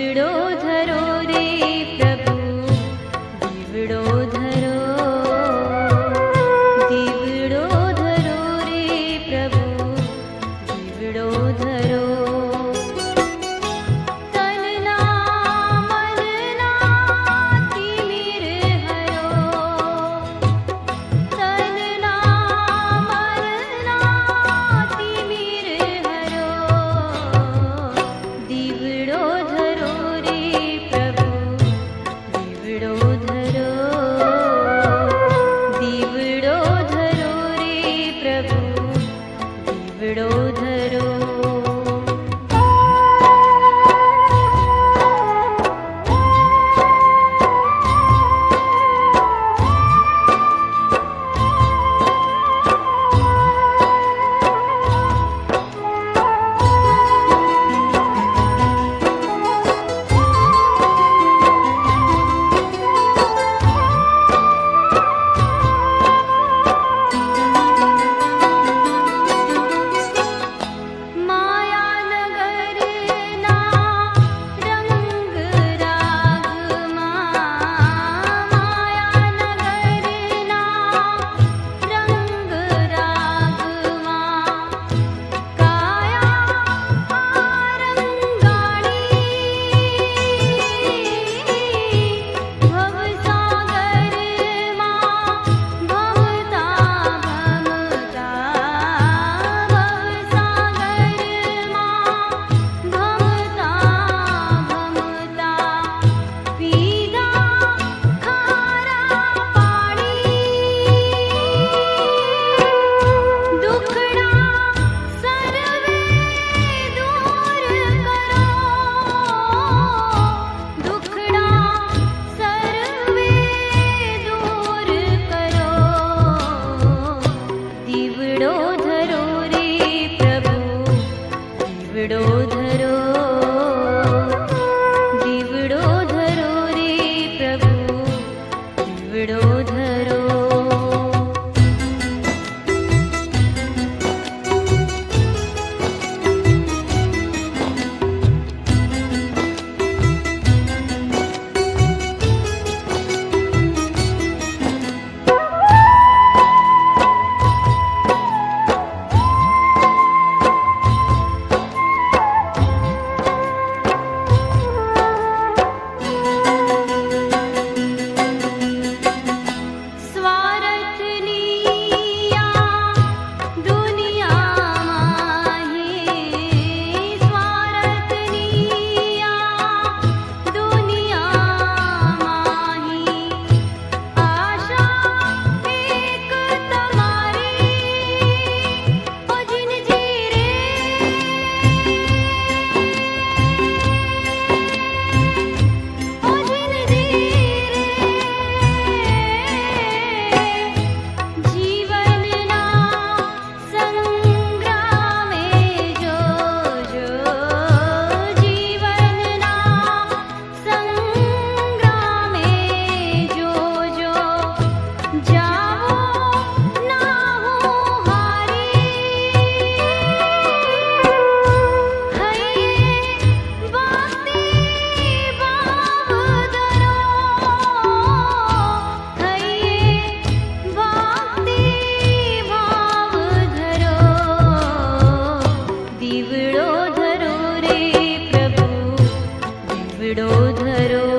दीवड़ो धरो रे प्रभु दीवड़ो धरो, दीवड़ो धरो रे प्रभु दीवड़ो धरो। तनना मनना तिमिर हरो, तनना मनना तिमिर हरो, दीवड़ो धरो रे प्रभु दीवड़ो धरो, दीवड़ो धरो रे प्रभु दीवड़ो धरो। माया नगर ना रंग राग माया नगर ना रंग राग काया आरंगाणी भवसागर भवता भमता भवसागर भमता भमता पीदा खारा पाणी दुखड़ा सर्वे दूर करो, दुखड़ा सर्वे दूर करो, दीवड़ो धरो रे प्रभु दीवड़ो धरो, दीवड़ो धरो रे प्रभु दीवड़ो धरो। स्वार्थनिया दुनिया माही, स्वार्थनिया दुनिया माही, आशा एक तुम्हारी ओ जिन जी रे, ओ जिन जी रे, जीवन ना संग्रामे जो जो, जीवन ना संग्रामे जो जो, जाओ ना हो हारी, हये भक्ति भाव धरो, हये भक्ति भाव धरो, दीवड़ो धरो रे प्रभु दीवड़ो धरो,